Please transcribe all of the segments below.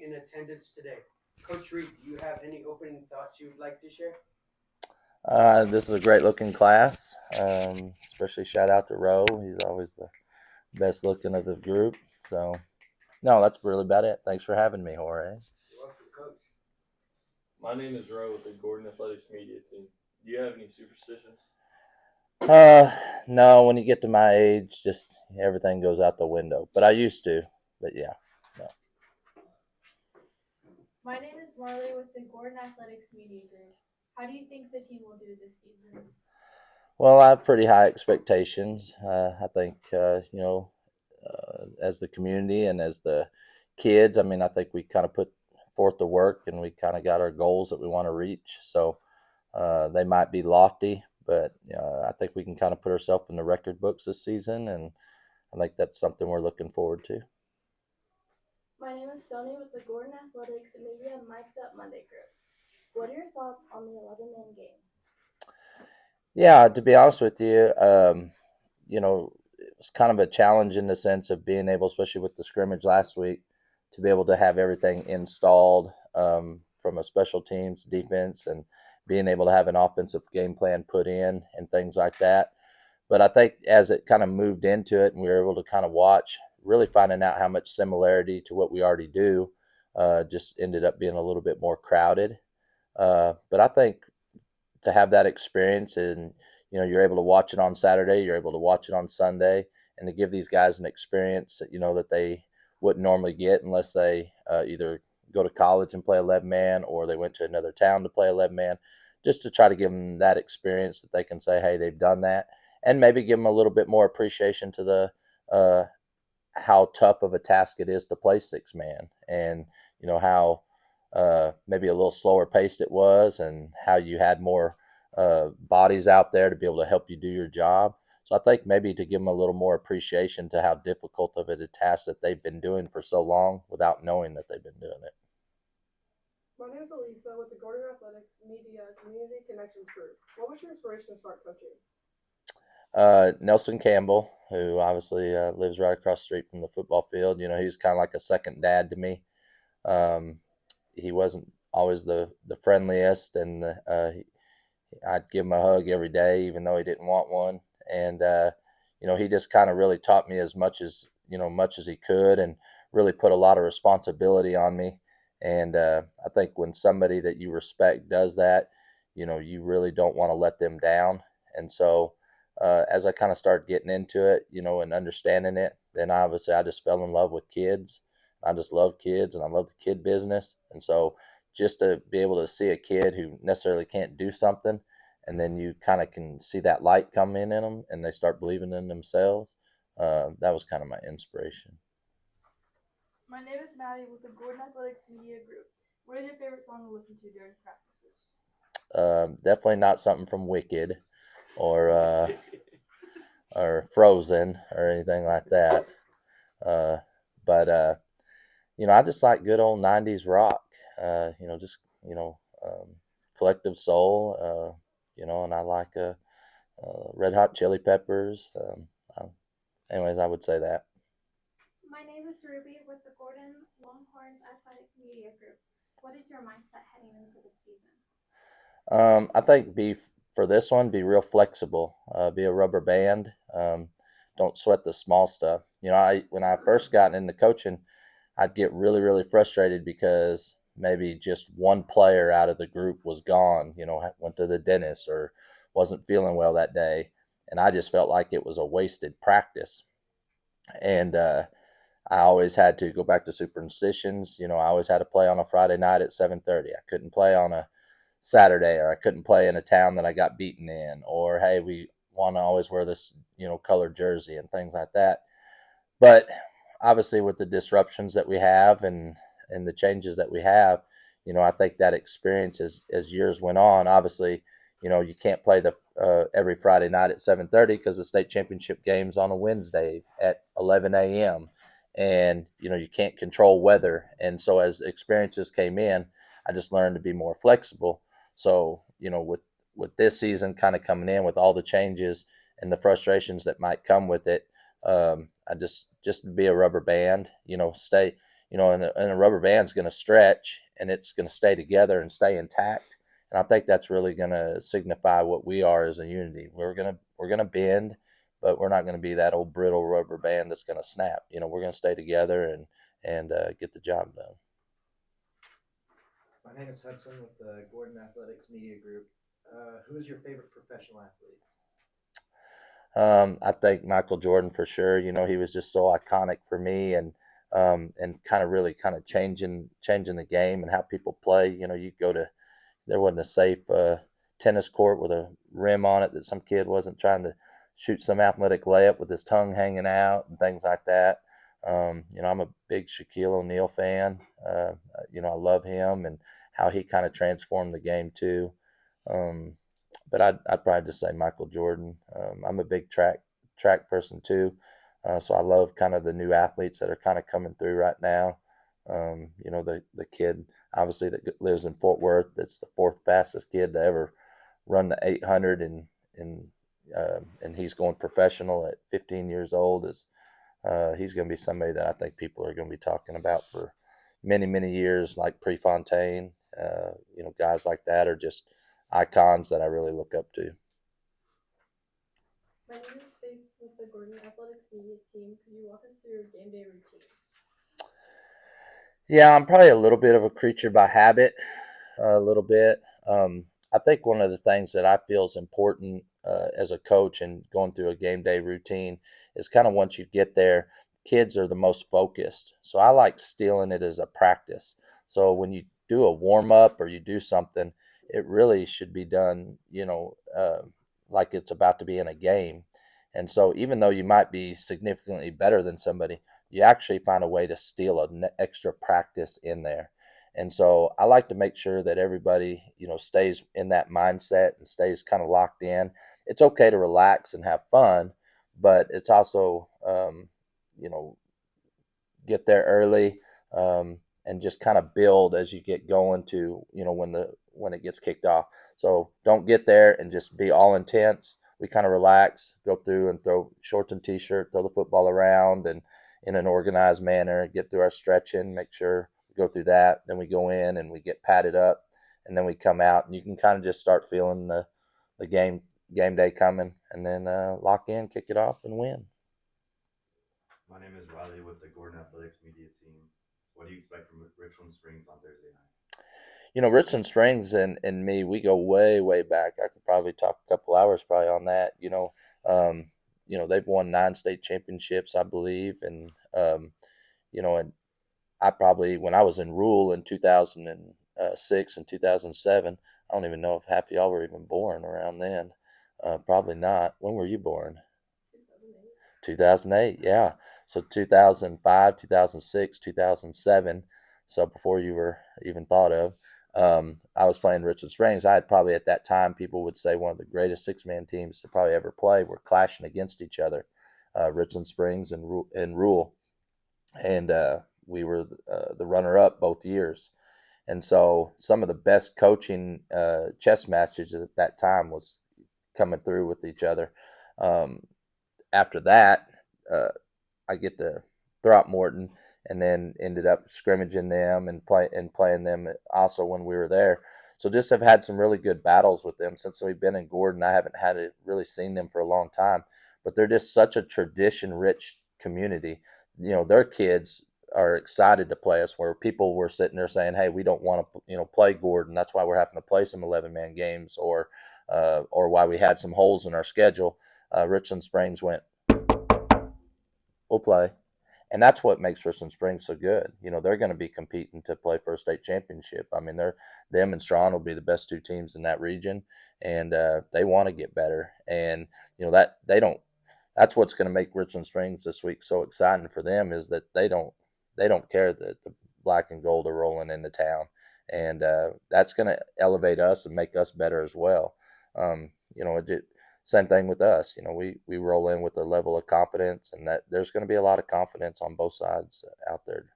being in attendance today. Coach Reed, do you have any opening thoughts you would like to share? This is a great looking class. Especially shout out to Roe. He's always the best looking of the group. So, no, that's really about it. Thanks for having me, Jorge. You're welcome, Coach. My name is Roe with the Gordon Athletics Media Team. Do you have any superstitions? Uh, no, when you get to my age, just everything goes out the window. But I used to. But yeah, no. My name is Marley with the Gordon Athletics Media Group. How do you think the team will do this season? Well, I have pretty high expectations. I think, as the community and as the kids, I mean, I think we kind of put forth the work and we kind of got our goals that we want to reach. So they might be lofty, but I think we can kind of put ourselves in the record books this season. And I think that's something we're looking forward to. My name is Sony with the Gordon Athletics Media Mic'd Up Monday Group. What are your thoughts on the 11-man games? Yeah, to be honest with you, it was kind of a challenge in the sense of being able, especially with the scrimmage last week, to be able to have everything installed from a special teams defense and being able to have an offensive game plan put in and things like that. But I think as it kind of moved into it and we were able to kind of watch, really finding out how much similarity to what we already do just ended up being a little bit more crowded. But I think to have that experience and you're able to watch it on Saturday, you're able to watch it on Sunday, and to give these guys an experience that that they wouldn't normally get unless they either go to college and play 11 man or they went to another town to play 11 man, just to try to give them that experience that they can say, hey, they've done that, and maybe give them a little bit more appreciation to the how tough of a task it is to play 6 man, and how maybe a little slower paced it was, and how you had more bodies out there to be able to help you do your job. So I think maybe to give them a little more appreciation to how difficult of it a task that they've been doing for so long without knowing that they've been doing it. My name is Elisa with the Gordon Athletics Media Community Connections Group. What was your inspiration to start coaching? Nelson Campbell, who obviously lives right across the street from the football field, he's kind of like a second dad to me. Um, he wasn't always the friendliest, and I'd give him a hug every day, even though he didn't want one. And he just kind of really taught me as much as he could, and really put a lot of responsibility on me. And I think when somebody that you respect does that, you really don't want to let them down. And so as I kind of started getting into it, and understanding it, then obviously I just fell in love with kids. I just love kids and I love the kid business. And so just to be able to see a kid who necessarily can't do something, and then you kind of can see that light come in them and they start believing in themselves, that was kind of my inspiration. My name is Maddie with the Gordon Athletics Media Group. What is your favorite song to listen to during practices? Definitely not something from Wicked or or Frozen or anything like that. Uh, but I just like good old '90s rock. Just collective soul. And I like Red Hot Chili Peppers. Anyways, I would say that. My name is Ruby with the Gordon Longhorns Athletic Media Group. What is your mindset heading into the season? I think for this one, be real flexible. Be a rubber band. Don't sweat the small stuff. When I first got into coaching, I'd get really, really frustrated because maybe just one player out of the group was gone, went to the dentist or wasn't feeling well that day. And I just felt like it was a wasted practice. And I always had to go back to superstitions. I always had to play on a Friday night at 7:30. I couldn't play on a Saturday, or I couldn't play in a town that I got beaten in, or hey, we want to always wear this, colored jersey and things like that. But obviously, with the disruptions that we have and the changes that we have, I think that experience as years went on. Obviously, you can't play the every Friday night at 7:30 because the state championship game's on a Wednesday at 11 a.m. And you can't control weather. And so as experiences came in, I just learned to be more flexible. So with this season kind of coming in with all the changes and the frustrations that might come with it, I just to be a rubber band, stay, and a rubber band's going to stretch and it's going to stay together and stay intact. And I think that's really going to signify what we are as a unity. We're gonna bend, but we're not going to be that old brittle rubber band that's going to snap. We're going to stay together and get the job done. My name is Hudson with the Gordon Athletics Media Group. Who is your favorite professional athlete? I think Michael Jordan for sure. He was just so iconic for me, and kind of really kind of changing the game and how people play. You go to there wasn't a safe tennis court with a rim on it that some kid wasn't trying to shoot some athletic layup with his tongue hanging out and things like that. I'm a big Shaquille O'Neal fan. I love him and how he kind of transformed the game too. Um, but I'd probably just say Michael Jordan. I'm a big track person too, so I love kind of the new athletes that are kind of coming through right now. The kid obviously that lives in Fort Worth, that's the fourth fastest kid to ever run the 800, and he's going professional at 15 years old. He's going to be somebody that I think people are going to be talking about for many years, like Prefontaine. Guys like that are just icons that I really look up to. My name is Faith with the Gordon Athletics Media Team. Could you walk us through your game day routine? Yeah, I'm probably a little bit of a creature by habit, a little bit. I think one of the things that I feel is important as a coach and going through a game day routine is kind of once you get there, kids are the most focused. So I like stealing it as a practice. So when you do a warm up or you do something, it really should be done, like it's about to be in a game. And so even though you might be significantly better than somebody, you actually find a way to steal an extra practice in there. And so I like to make sure that everybody, stays in that mindset and stays kind of locked in. It's okay to relax and have fun, but it's also, you know, get there early, and just kind of build as you get going to, when it gets kicked off. So don't get there and just be all intense. We kind of relax, go through and throw shorts and t-shirt, throw the football around, and in an organized manner, get through our stretching, make sure we go through that. Then we go in and we get padded up, and then we come out, and you can kind of just start feeling the game day coming, and then lock in, kick it off, and win. My name is Riley with the Gordon Athletics Media Team. What do you expect from Richland Springs on Thursday night? Richland Springs and me, we go way back. I could probably talk a couple hours probably on that. They've won 9 state championships, I believe, and I probably, when I was in Rule in 2006 and 2007, I don't even know if half of y'all were even born around then. Probably not. When were you born? 2008, yeah. So 2005, 2006, 2007. So before you were even thought of, I was playing Richland Springs. I had probably at that time, people would say one of the greatest 6-man teams to probably ever play. Were clashing against each other, Richland Springs and Rule. And we were the runner-up both years. And so some of the best coaching chess matches at that time was coming through with each other. After that, I get to Throckmorton, and then ended up scrimmaging them and playing them also when we were there. So just have had some really good battles with them since we've been in Gordon. I haven't really seen them for a long time, but they're just such a tradition-rich community. Their kids are excited to play us, where people were sitting there saying, hey, we don't want to play Gordon, that's why we're having to play some 11-man games, or why we had some holes in our schedule. Richland Springs went, we'll play. And that's what makes Richland Springs so good. They're going to be competing to play for a state championship. I mean, them and Strawn will be the best 2 teams in that region, and they want to get better. And that that's what's going to make Richland Springs this week so exciting for them, is that they don't care that the black and gold are rolling into town, and that's going to elevate us and make us better as well. Same thing with us. We roll in with a level of confidence, and that there's going to be a lot of confidence on both sides out there.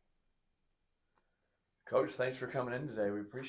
Coach, thanks for coming in today. We appreciate it.